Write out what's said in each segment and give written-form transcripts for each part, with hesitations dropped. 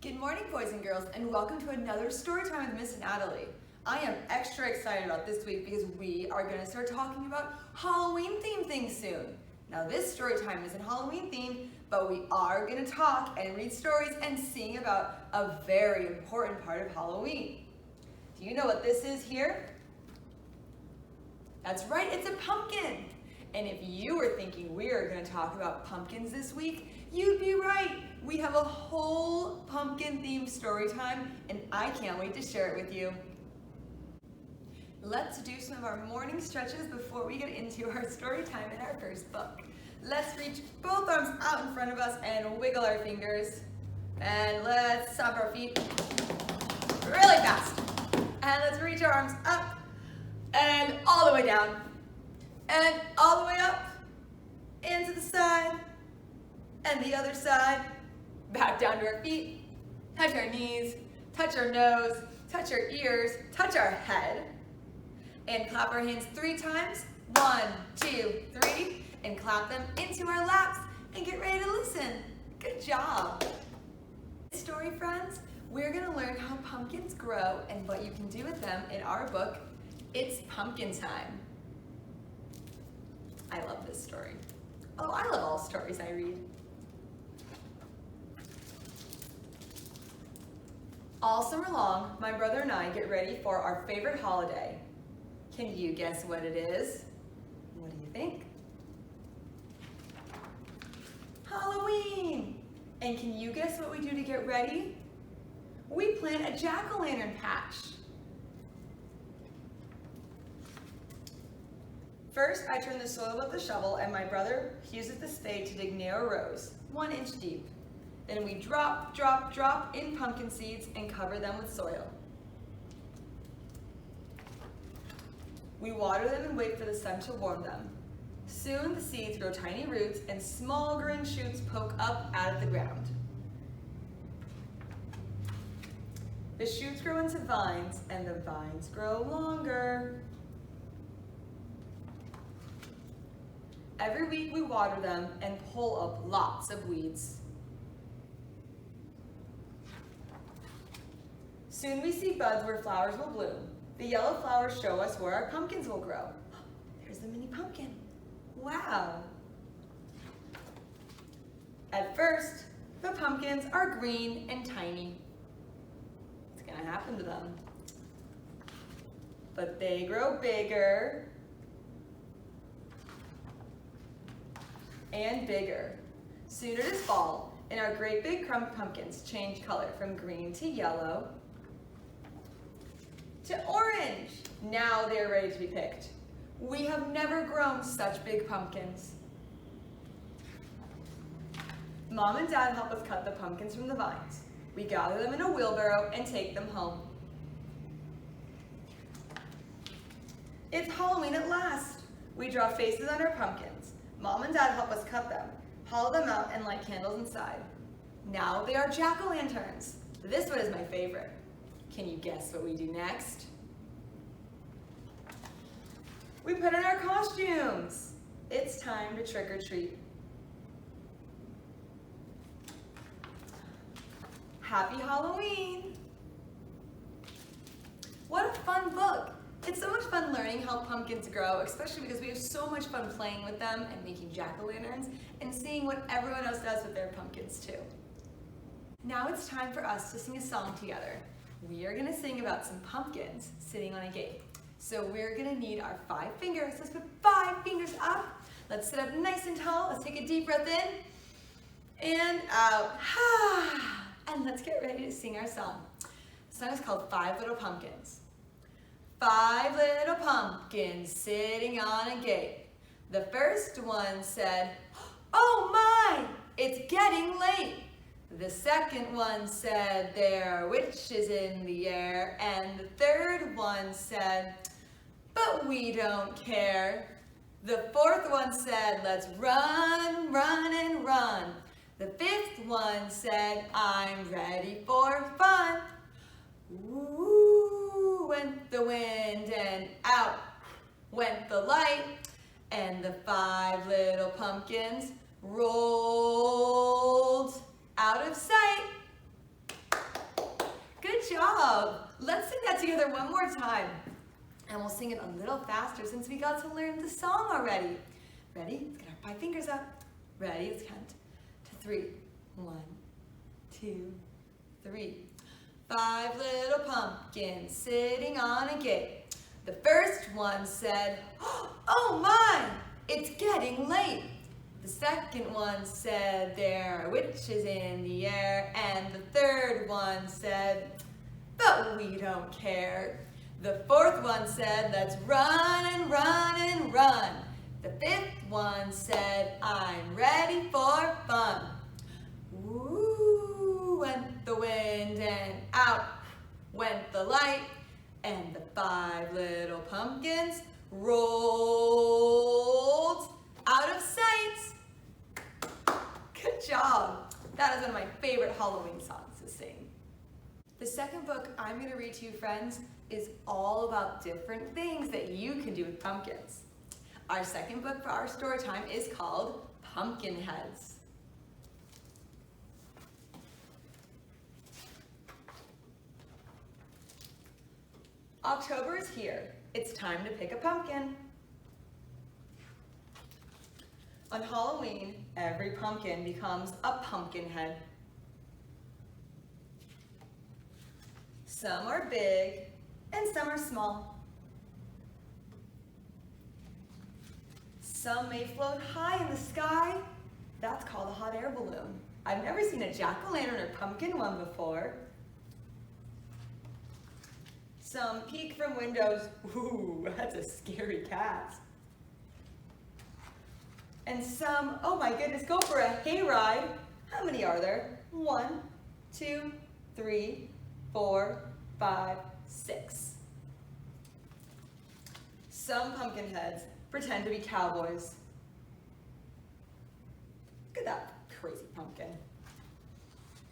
Good morning, boys and girls, and welcome to another story time with Miss Natalie. I am extra excited about this week because we are going to start talking about Halloween themed things soon. Now this story time isn't Halloween themed, but we are going to talk and read stories and sing about a very important part of Halloween. Do you know what this is here? That's right, it's a pumpkin. And if you were thinking we are going to talk about pumpkins this week, you'd be right. We have a whole pumpkin themed story time and I can't wait to share it with you. Let's do some of our morning stretches before we get into our story time in our first book. Let's reach both arms out in front of us and wiggle our fingers. And let's stomp our feet really fast. And let's reach our arms up and all the way down. And all the way up, and to the side, and the other side. Back down to our feet, touch our knees, touch our nose, touch our ears, touch our head. And clap our hands 3 times. 1, 2, 3. And clap them into our laps and get ready to listen. Good job. Story friends, we're gonna learn how pumpkins grow and what you can do with them in our book, It's Pumpkin Time. I love this story. Oh, I love all stories I read. All summer long, my brother and I get ready for our favorite holiday. Can you guess what it is? What do you think? Halloween! And can you guess what we do to get ready? We plant a jack-o'-lantern patch. First, I turn the soil with the shovel and my brother uses the spade to dig narrow rows, 1 inch deep. Then we drop, drop, drop in pumpkin seeds and cover them with soil. We water them and wait for the sun to warm them. Soon the seeds grow tiny roots and small green shoots poke up out of the ground. The shoots grow into vines and the vines grow longer. Every week we water them and pull up lots of weeds. Soon we see buds where flowers will bloom. The yellow flowers show us where our pumpkins will grow. There's the mini pumpkin. Wow. At first, the pumpkins are green and tiny. What's gonna happen to them? But they grow bigger and bigger. Soon it is fall, and our great big pumpkins change color from green to yellow to orange. Now they're ready to be picked. We have never grown such big pumpkins. Mom and Dad help us cut the pumpkins from the vines. We gather them in a wheelbarrow and take them home. It's Halloween at last. We draw faces on our pumpkins. Mom and Dad help us cut them, hollow them out, and light candles inside. Now they are jack-o'-lanterns. This one is my favorite. Can you guess what we do next? We put on our costumes. It's time to trick or treat. Happy Halloween! What a fun book! It's so much fun learning how pumpkins grow, especially because we have so much fun playing with them and making jack-o'-lanterns and seeing what everyone else does with their pumpkins too. Now it's time for us to sing a song together. We are gonna sing about some pumpkins sitting on a gate. So we're gonna need our 5 fingers. Let's put 5 fingers up. Let's sit up nice and tall. Let's take a deep breath in and out. And let's get ready to sing our song. The song is called 5 Little Pumpkins. 5 little pumpkins sitting on a gate. The first one said, "Oh my, it's getting late." The second one said, "There are witches in the air." And the third one said, "But we don't care." The fourth one said, "Let's run, run and run." The fifth one said, "I'm ready for fun." Ooh, went the wind and out went the light, and the 5 little pumpkins rolled out of sight. job! Let's sing that together one more time. And we'll sing it a little faster since we got to learn the song already. Ready? Let's get our 5 fingers up. Ready? Let's count to 3. 1, 2, 3. 5 little pumpkins sitting on a gate. The first one said, "Oh my, it's getting late." The second one said, "There are witches in the air." And the third one said, "But we don't care." The fourth one said, "Let's run and run and run." The fifth one said, "I'm ready for fun." Woo went the wind and out went the light, and the 5 little pumpkins rolled out of sight. Good job. That is one of my favorite Halloween songs to sing. The second book I'm going to read to you, friends, is all about different things that you can do with pumpkins. Our second book for our story time is called Pumpkinheads. October is here. It's time to pick a pumpkin. On Halloween, every pumpkin becomes a pumpkin head. Some are big and some are small. Some may float high in the sky. That's called a hot air balloon. I've never seen a jack-o'-lantern or pumpkin one before. Some peek from windows. Ooh, that's a scary cat. And some, oh my goodness, go for a hayride. How many are there? 1, 2, 3, 4, 5, 6. Some pumpkin heads pretend to be cowboys. Look at that crazy pumpkin.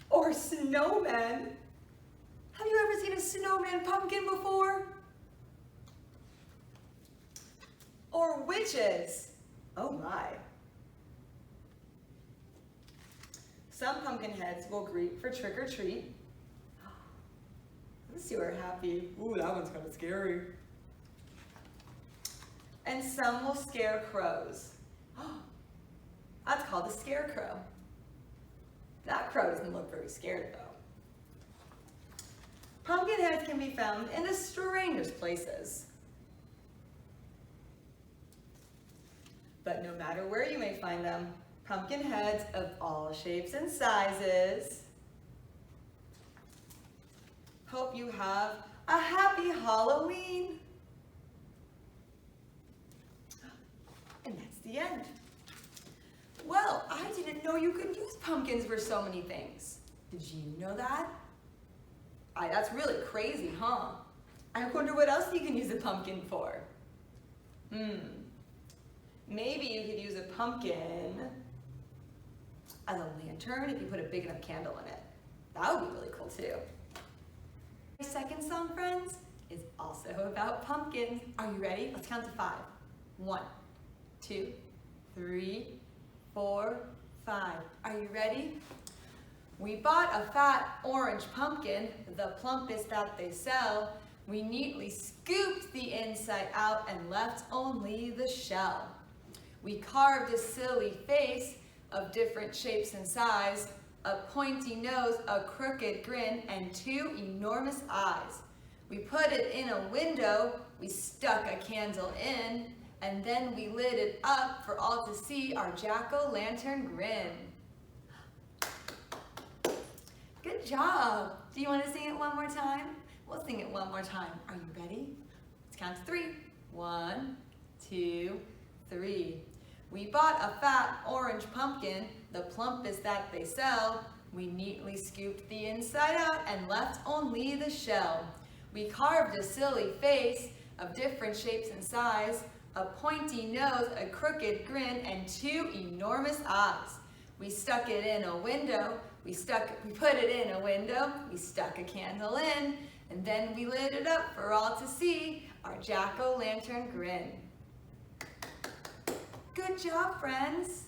Or snowmen. Have you ever seen a snowman pumpkin before? Or witches. Oh my. Some pumpkin heads will greet for trick or treat. Let's see, we're happy. Ooh, that one's kind of scary. And some will scare crows. That's called a scarecrow. That crow doesn't look very scared though. Pumpkin heads can be found in the strangest places. But no matter where you may find them, pumpkin heads of all shapes and sizes. Hope you have a happy Halloween. And that's the end. Well, I didn't know you could use pumpkins for so many things. Did you know that? That's really crazy, huh? I wonder what else you can use a pumpkin for. Maybe you could use a pumpkin as a lantern if you put a big enough candle in it. That would be really cool too. My second song, friends, is also about pumpkins. Are you ready? Let's count to 5. 1, 2, 3, 4, 5. Are you ready? We bought a fat orange pumpkin, the plumpest that they sell. We neatly scooped the inside out and left only the shell. We carved a silly face of different shapes and size, a pointy nose, a crooked grin, and 2 enormous eyes. We put it in a window, we stuck a candle in, and then we lit it up for all to see our jack-o'-lantern grin. Good job. Do you want to sing it one more time? We'll sing it one more time. Are you ready? Let's count to 3. 1, 2, 3. We bought a fat orange pumpkin, the plumpest that they sell. We neatly scooped the inside out and left only the shell. We carved a silly face of different shapes and size, a pointy nose, a crooked grin, and 2 enormous eyes. We stuck it in a window. We put it in a window. We stuck a candle in, and then we lit it up for all to see our jack-o'-lantern grin. Good job, friends.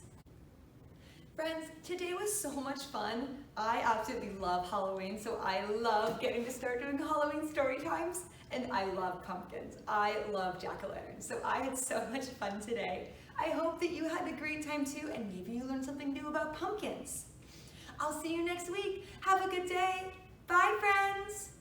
Friends, today was so much fun. I absolutely love Halloween, so I love getting to start doing Halloween story times, and I love pumpkins. I love jack-o'-lanterns, so I had so much fun today. I hope that you had a great time too, and maybe you learned something new about pumpkins. I'll see you next week. Have a good day. Bye, friends.